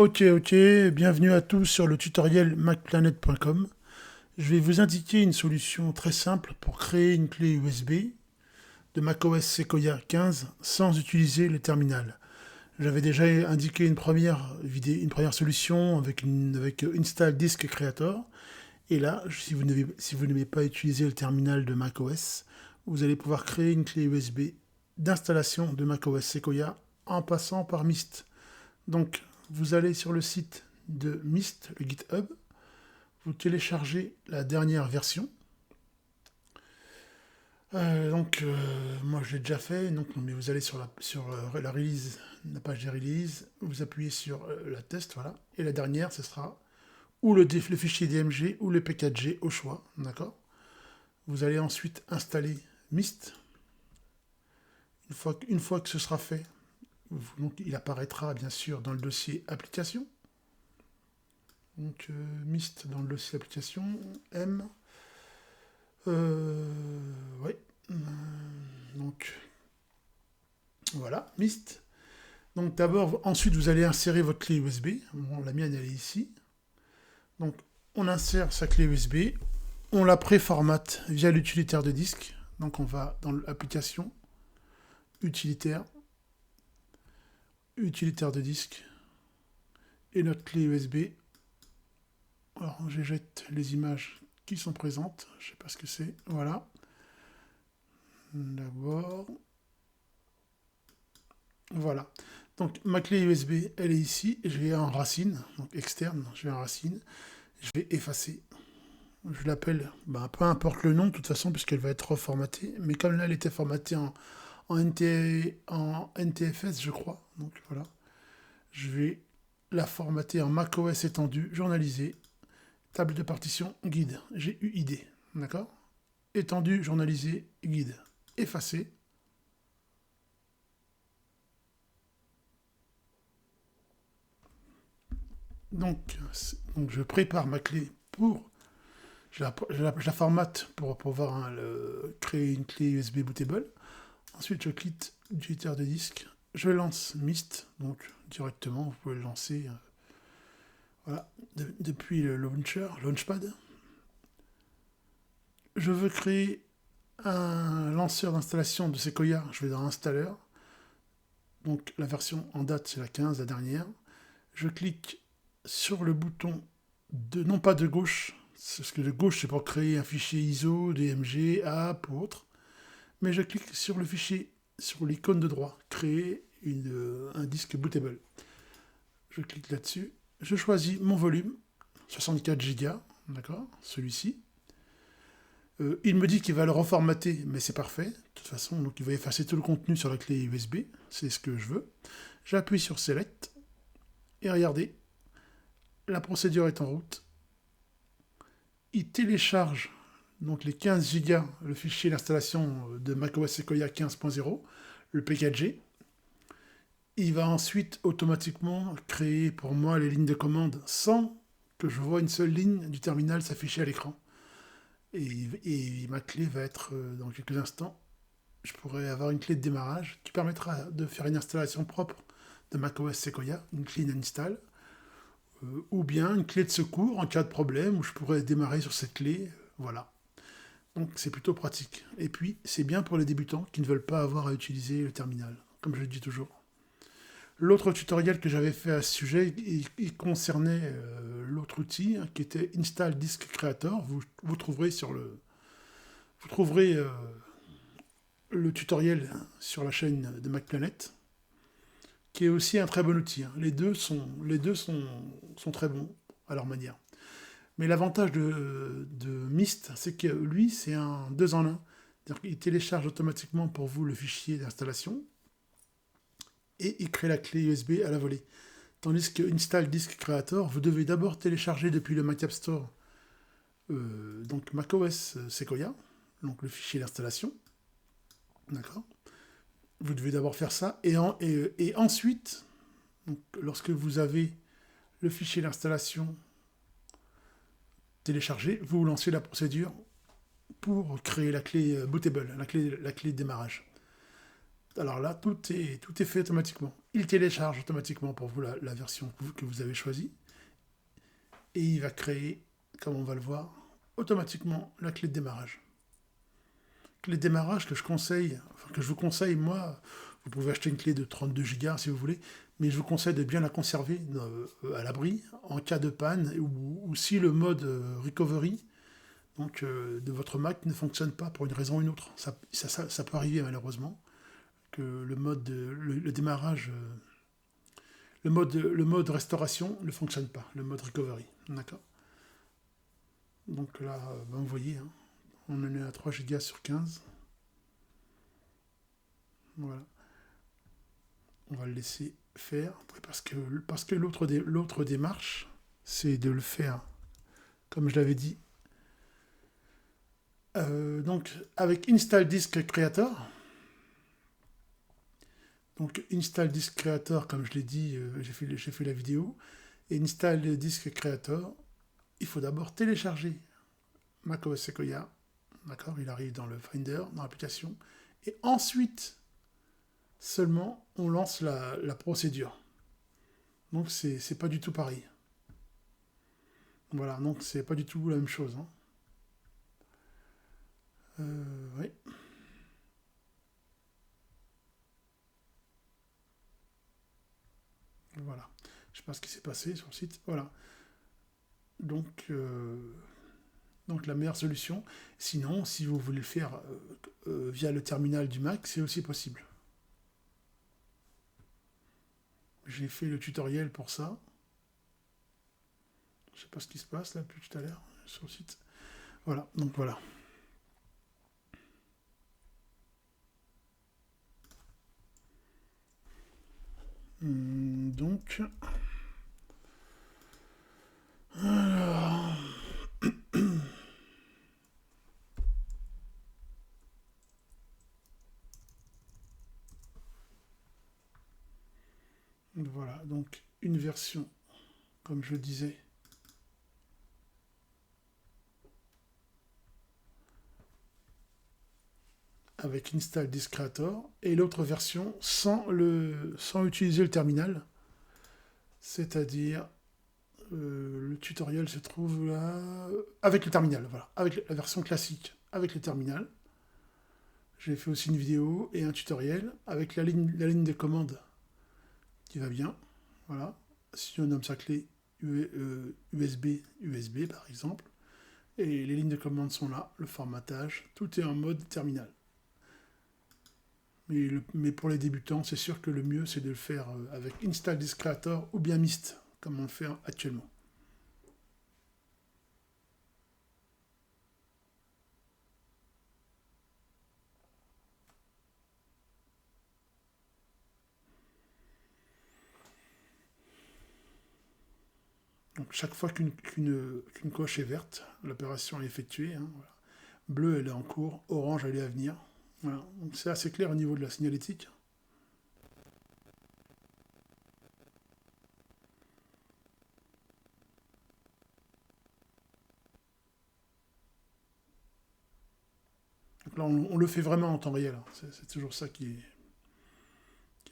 Ok, bienvenue à tous sur le tutoriel macplanet.com. Je vais vous indiquer une solution très simple pour créer une clé USB de macOS Sequoia 15 sans utiliser le terminal. J'avais déjà indiqué une première vidéo, une première solution avec Install Disk Creator. Et là, si vous n'aimez pas utiliser le terminal de macOS, vous allez pouvoir créer une clé USB d'installation de macOS Sequoia en passant par Mist. Donc, vous allez sur le site de Mist, le GitHub, vous téléchargez la dernière version. Moi je l'ai déjà fait, mais vous allez sur la release, la page des releases, vous appuyez sur la test, voilà, et la dernière, ce sera ou le fichier DMG ou le P4G au choix, d'accord. Vous allez ensuite installer Mist. Une fois que ce sera fait, donc, il apparaîtra bien sûr dans le dossier application. Donc Mist dans le dossier application, M. Ouais. Donc voilà, Mist. Donc d'abord, ensuite vous allez insérer votre clé USB. Bon, la mienne elle est ici. Donc on insère sa clé USB, on la préformate via l'utilitaire de disque. Donc on va dans l'application, utilitaire, utilitaire de disque, et notre clé USB. Alors j'éjecte les images qui sont présentes, je sais pas ce que c'est, voilà. D'abord, voilà. Donc ma clé USB, elle est ici. Je vais en racine, donc externe. Je vais en racine. Je vais effacer. Je l'appelle, peu importe le nom de toute façon, puisqu'elle va être reformatée. Mais comme là, elle était formatée en NTFS, je crois. Donc voilà. Je vais la formater en macOS étendu, journalisé, table de partition, guide. GUID. D'accord. Étendu, journalisé, guide. Effacer. Donc je prépare ma clé pour. Je la formate pour pouvoir créer une clé USB bootable. Ensuite, je quitte l'utilitaire de disque. Je lance Mist, donc directement, vous pouvez le lancer voilà, depuis le Launchpad. Je veux créer un lanceur d'installation de Sequoia. Je vais dans Installeur. Donc la version en date, c'est la 15, la dernière. Je clique sur le bouton non pas de gauche, parce que de gauche c'est pour créer un fichier ISO, DMG, app ou autre, mais je clique sur le fichier, sur l'icône de droit, créer un disque bootable. Je clique là-dessus, je choisis mon volume, 64 Go, d'accord, celui-ci. Il me dit qu'il va le reformater, mais c'est parfait. De toute façon, donc il va effacer tout le contenu sur la clé USB, c'est ce que je veux. J'appuie sur Select, et regardez, la procédure est en route. Il télécharge donc les 15 Go, le fichier d'installation de macOS Sequoia 15.0, le P4G. Il va ensuite automatiquement créer pour moi les lignes de commande sans que je vois une seule ligne du terminal s'afficher à l'écran. Et ma clé va être dans quelques instants. Je pourrai avoir une clé de démarrage qui permettra de faire une installation propre de macOS Sequoia, une clean install, ou bien une clé de secours en cas de problème où je pourrais démarrer sur cette clé. Voilà. Donc c'est plutôt pratique. Et puis c'est bien pour les débutants qui ne veulent pas avoir à utiliser le terminal, comme je le dis toujours. L'autre tutoriel que j'avais fait à ce sujet, il concernait l'autre outil qui était Install Disk Creator. Vous trouverez le tutoriel sur la chaîne de MacPlanet, qui est aussi un très bon outil. Les deux sont très bons à leur manière. Mais l'avantage de Mist, c'est que lui, c'est un 2 en 1. C'est-à-dire qu'il télécharge automatiquement pour vous le fichier d'installation et il crée la clé USB à la volée. Tandis que Install Disk Creator, vous devez d'abord télécharger depuis le Mac App Store donc macOS Sequoia, donc le fichier d'installation. D'accord. Vous devez d'abord faire ça et ensuite, donc, lorsque vous avez le fichier d'installation téléchargé, vous lancez la procédure pour créer la clé bootable, la clé de démarrage. Alors là, tout est fait automatiquement. Il télécharge automatiquement pour vous la version que vous avez choisie. Et il va créer, comme on va le voir, automatiquement la clé de démarrage. Clé de démarrage que je conseille, enfin que je vous conseille, moi, vous pouvez acheter une clé de 32 Go si vous voulez, mais je vous conseille de bien la conserver à l'abri en cas de panne ou si le mode recovery de votre Mac ne fonctionne pas pour une raison ou une autre. Ça peut arriver malheureusement que le démarrage, le mode restauration ne fonctionne pas, le mode recovery. D'accord. Donc là, vous voyez, hein, on en est à 3 Go sur 15. Voilà. On va le laisser faire parce que l'autre démarche, c'est de le faire, comme je l'avais dit, donc avec Install Disk Creator. Donc Install Disk Creator, comme je l'ai dit, j'ai fait la vidéo. Et Install Disk Creator, il faut d'abord télécharger macOS Sequoia. D'accord, il arrive dans le Finder, dans l'application. Et ensuite, seulement, on lance la procédure. Donc c'est pas du tout pareil. Voilà, donc c'est pas du tout la même chose. Hein. Oui. Voilà. Je sais pas ce qui s'est passé sur le site. Voilà. Donc, donc la meilleure solution. Sinon, si vous voulez le faire via le terminal du Mac, c'est aussi possible. J'ai fait le tutoriel pour ça. Je sais pas ce qui se passe là depuis tout à l'heure sur le site. Voilà, donc voilà. Donc, alors, voilà, donc une version, comme je le disais, avec Install Disk Creator, et l'autre version sans utiliser le terminal, c'est-à-dire le tutoriel se trouve là, avec le terminal, voilà, avec la version classique, avec le terminal. J'ai fait aussi une vidéo et un tutoriel avec la ligne de commande qui va bien. Voilà. Si on nomme sa clé USB par exemple. Et les lignes de commande sont là, le formatage, tout est en mode terminal. Mais pour les débutants, c'est sûr que le mieux c'est de le faire avec Install Disk Creator ou bien Mist, comme on le fait actuellement. Donc chaque fois qu'une coche est verte, l'opération est effectuée. Hein, voilà. Bleu, elle est en cours. Orange, elle est à venir. Voilà. Donc c'est assez clair au niveau de la signalétique. Donc là, on le fait vraiment en temps réel. Hein. C'est toujours ça qui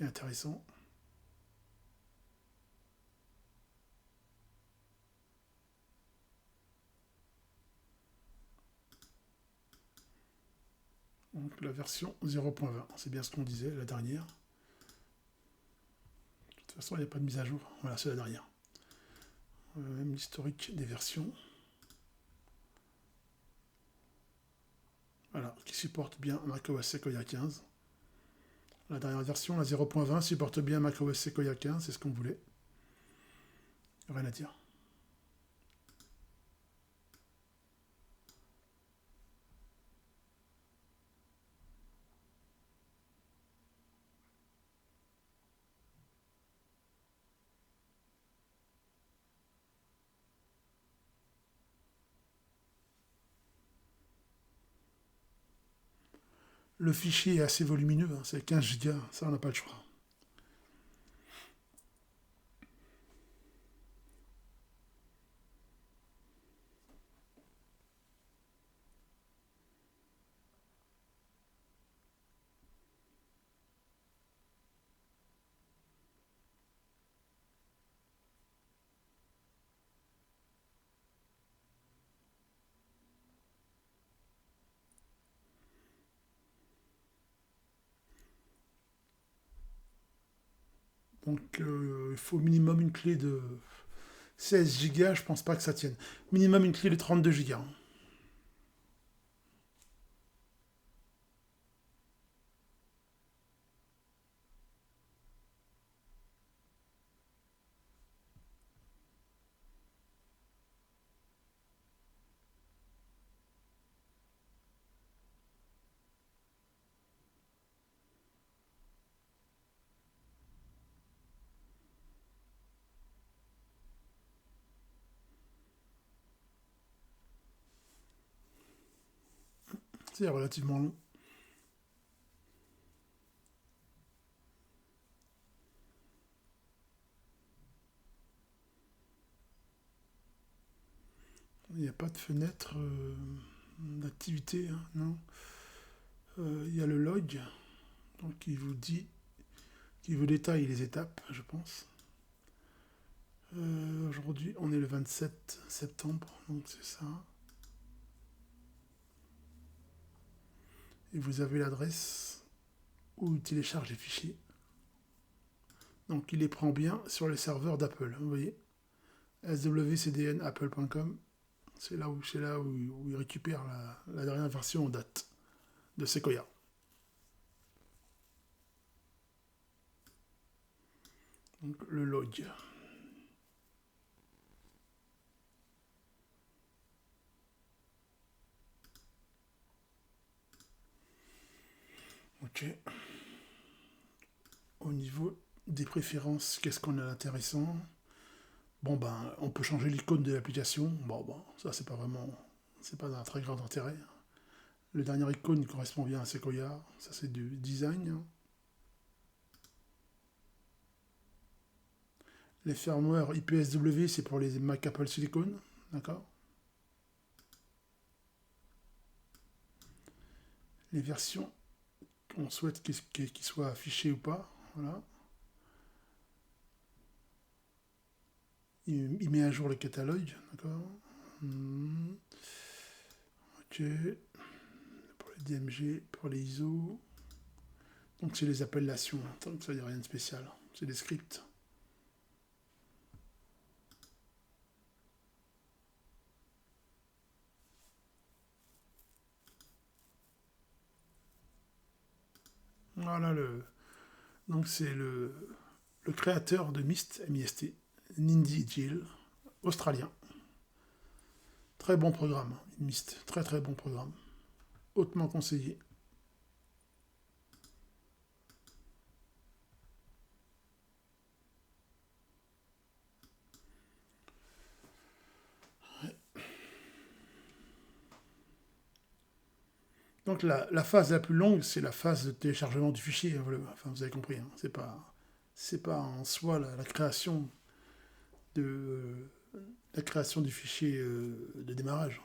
est intéressant. Donc la version 0.20, c'est bien ce qu'on disait, la dernière. De toute façon, il n'y a pas de mise à jour. Voilà, c'est la dernière. Même l'historique des versions. Voilà, qui supporte bien macOS Sequoia 15. La dernière version, la 0.20, supporte bien macOS Sequoia 15, c'est ce qu'on voulait. Rien à dire. Le fichier est assez volumineux, hein, c'est 15 Go, ça on n'a pas le choix. Donc il faut minimum une clé de 16 Go, je pense pas que ça tienne. Minimum une clé de 32 Go. C'est relativement long. Il n'y a pas de fenêtre d'activité, hein, non. Il y a le log, donc qui vous détaille les étapes, je pense. Aujourd'hui, on est le 27 septembre, donc c'est ça. Et vous avez l'adresse où il télécharge les fichiers. Donc il les prend bien sur les serveurs d'Apple, vous voyez. swcdnapple.com, c'est là où il récupère la dernière version en date de Sequoia. Donc le log. Ok. Au niveau des préférences, qu'est-ce qu'on a d'intéressant? Bon ben, on peut changer l'icône de l'application. Bon, ça c'est pas d'un très grand intérêt. Le dernier icône correspond bien à Sequoia. Ça c'est du design. Les firmware IPSW, c'est pour les Mac Apple Silicon, d'accord. Les versions qu'on souhaite qu'ils soient affichées ou pas, voilà. Il met à jour le catalogue, d'accord. Ok. Pour les DMG, pour les ISO. Donc c'est les appellations, donc ça n'y a rien de spécial. C'est des scripts. Voilà donc c'est le créateur de Myst, M-I-S-T, Nindy Gill, australien. Très bon programme, Myst, très très bon programme. Hautement conseillé. Donc la phase la plus longue, c'est la phase de téléchargement du fichier. Enfin, vous avez compris, hein. C'est pas en soi la création de la création du fichier de démarrage.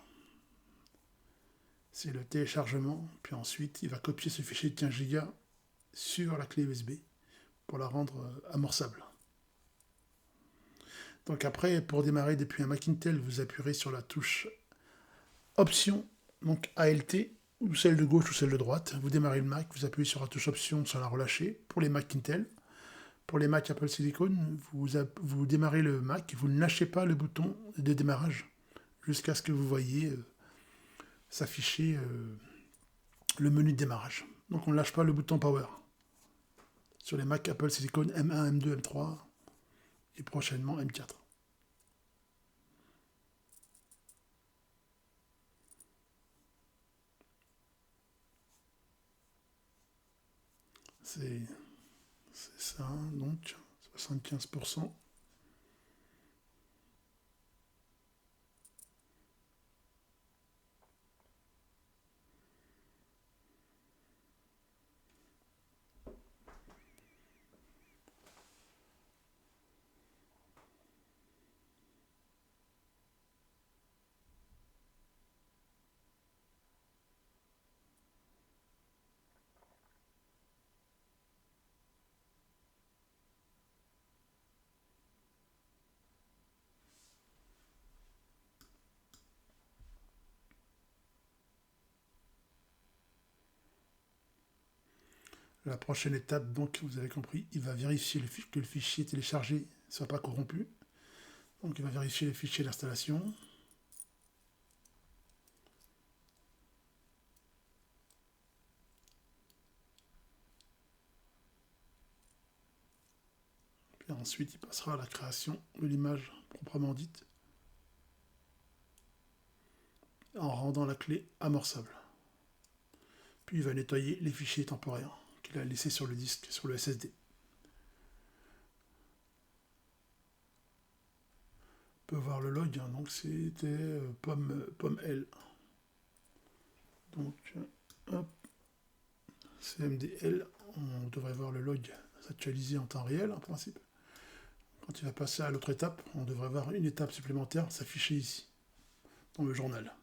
C'est le téléchargement, puis ensuite il va copier ce fichier de 15 Go sur la clé USB pour la rendre amorçable. Donc après, pour démarrer depuis un Mac Intel, vous appuierez sur la touche Option, donc ALT, ou celle de gauche ou celle de droite. Vous démarrez le Mac, vous appuyez sur la touche Option sans la relâcher pour les Mac Intel. Pour les Mac Apple Silicon, vous démarrez le Mac, vous ne lâchez pas le bouton de démarrage jusqu'à ce que vous voyez s'afficher le menu de démarrage. Donc on ne lâche pas le bouton Power. Sur les Mac Apple Silicon M1, M2, M3 et prochainement M4. C'est ça, donc 75%. La prochaine étape, donc, vous avez compris, il va vérifier que le fichier téléchargé ne soit pas corrompu. Donc il va vérifier les fichiers d'installation. Puis ensuite, il passera à la création de l'image proprement dite en rendant la clé amorçable. Puis il va nettoyer les fichiers temporaires qu'il a laissés sur le disque, sur le SSD. On peut voir le log, hein, donc c'était pomme L. Donc, hop, CMDL, on devrait voir le log s'actualiser en temps réel en principe. Quand il va passer à l'autre étape, on devrait voir une étape supplémentaire s'afficher ici, dans le journal.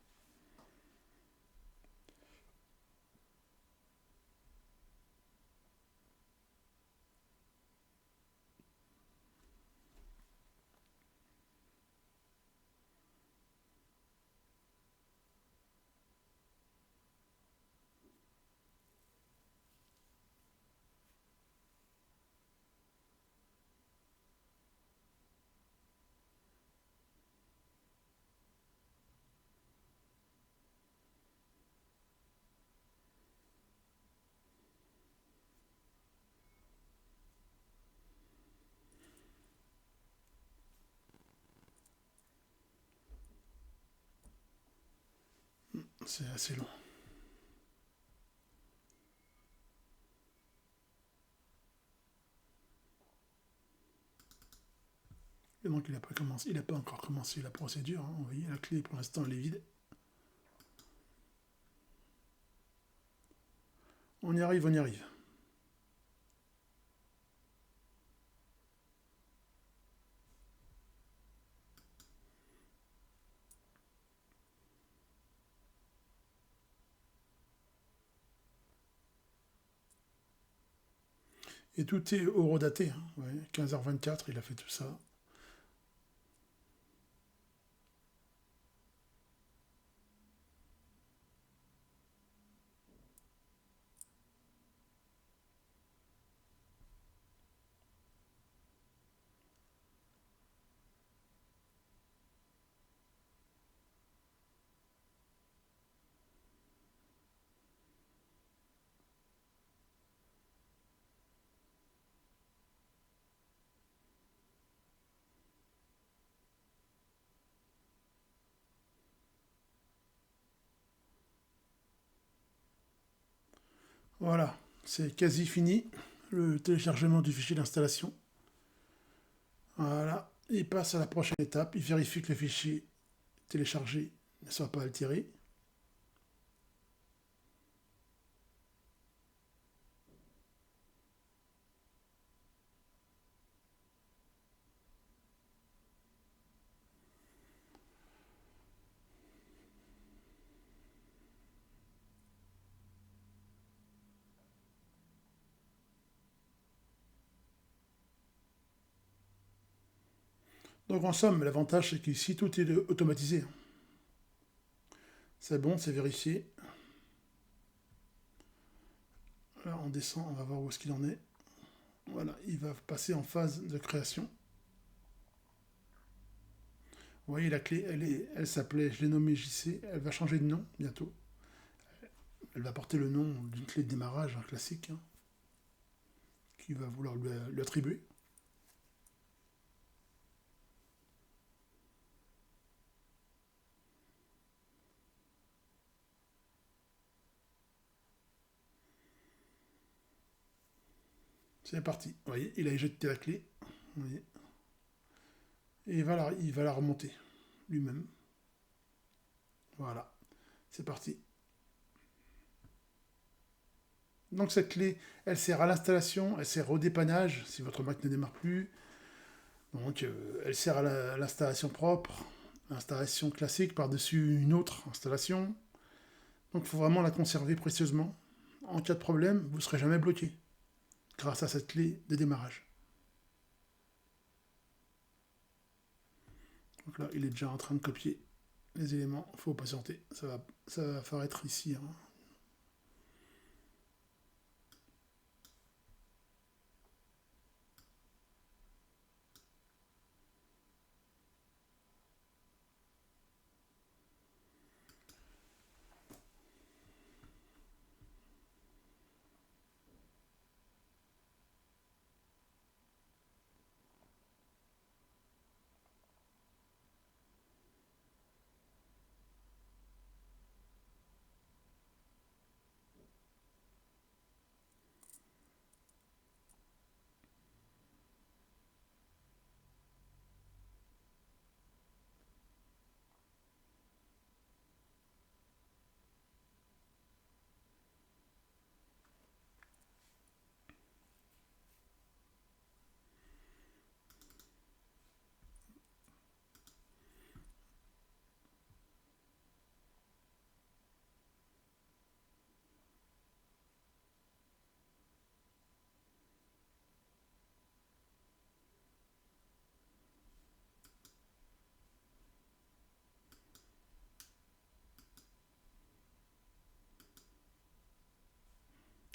C'est assez long. Et donc il n'a pas encore commencé la procédure. Hein. Vous voyez, la clé pour l'instant elle est vide. On y arrive, on y arrive. Et tout est horodaté. Hein. Ouais, 15h24, il a fait tout ça. Voilà, c'est quasi fini, le téléchargement du fichier d'installation. Voilà, il passe à la prochaine étape, il vérifie que le fichier téléchargé ne soit pas altéré. Donc en somme, l'avantage c'est qu'ici tout est automatisé. C'est bon, c'est vérifié. Là on descend, on va voir où est-ce qu'il en est. Voilà, il va passer en phase de création. Vous voyez, la clé, elle s'appelait, je l'ai nommée JC, elle va changer de nom bientôt. Elle va porter le nom d'une clé de démarrage, un classique, hein, qui va vouloir lui attribuer. C'est parti. Vous voyez, il a éjecté la clé. Vous voyez. Et il va la remonter lui-même. Voilà. C'est parti. Donc cette clé, elle sert à l'installation, elle sert au dépannage si votre Mac ne démarre plus. Donc elle sert à l'installation propre, l'installation classique par-dessus une autre installation. Donc il faut vraiment la conserver précieusement. En cas de problème, vous ne serez jamais bloqué grâce à cette clé de démarrage. Donc là, il est déjà en train de copier les éléments. Il faut patienter. Ça va apparaître ici. Hein.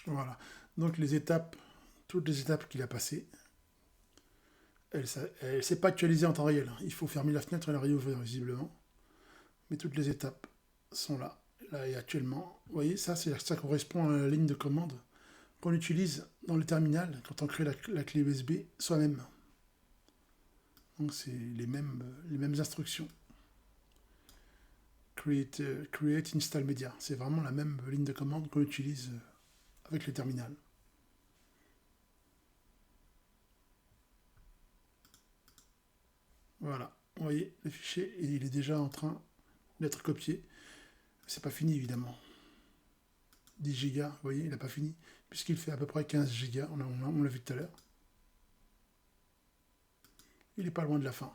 Voilà. Donc les étapes, toutes les étapes qu'il a passées, elle ne s'est pas actualisée en temps réel. Il faut fermer la fenêtre et la réouvrir visiblement. Mais toutes les étapes sont là. Là et actuellement, vous voyez, ça correspond à la ligne de commande qu'on utilise dans le terminal quand on crée la clé USB soi-même. Donc c'est les mêmes instructions. Create, install media. C'est vraiment la même ligne de commande qu'on utilise avec le terminal. Voilà, vous voyez, le fichier, il est déjà en train d'être copié. C'est pas fini évidemment. 10 Go, vous voyez, il n'a pas fini, puisqu'il fait à peu près 15 Go, on l'a vu tout à l'heure. Il n'est pas loin de la fin.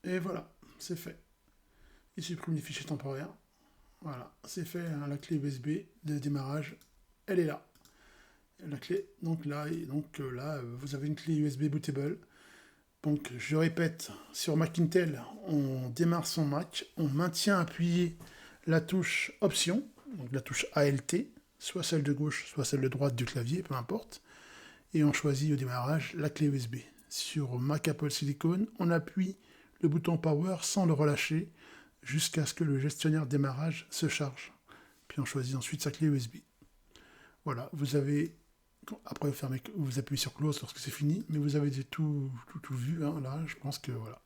Et voilà, c'est fait. Il supprime les fichiers temporaires. Voilà, c'est fait, hein, la clé USB de démarrage, elle est là. La clé, donc là, vous avez une clé USB bootable. Donc, je répète, sur Mac Intel, on démarre son Mac, on maintient appuyé la touche Option, donc la touche ALT, soit celle de gauche, soit celle de droite du clavier, peu importe, et on choisit au démarrage la clé USB. Sur Mac Apple Silicon, on appuie le bouton Power sans le relâcher jusqu'à ce que le gestionnaire démarrage se charge. Puis on choisit ensuite sa clé USB. Voilà, vous avez... Après, vous appuyez sur Close lorsque c'est fini, mais vous avez tout vu, hein, là, je pense que voilà.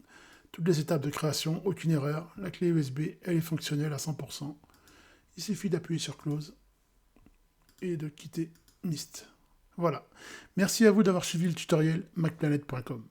Toutes les étapes de création, aucune erreur, la clé USB, elle est fonctionnelle à 100%. Il suffit d'appuyer sur Close et de quitter NIST. Voilà. Merci à vous d'avoir suivi le tutoriel macplanet.com.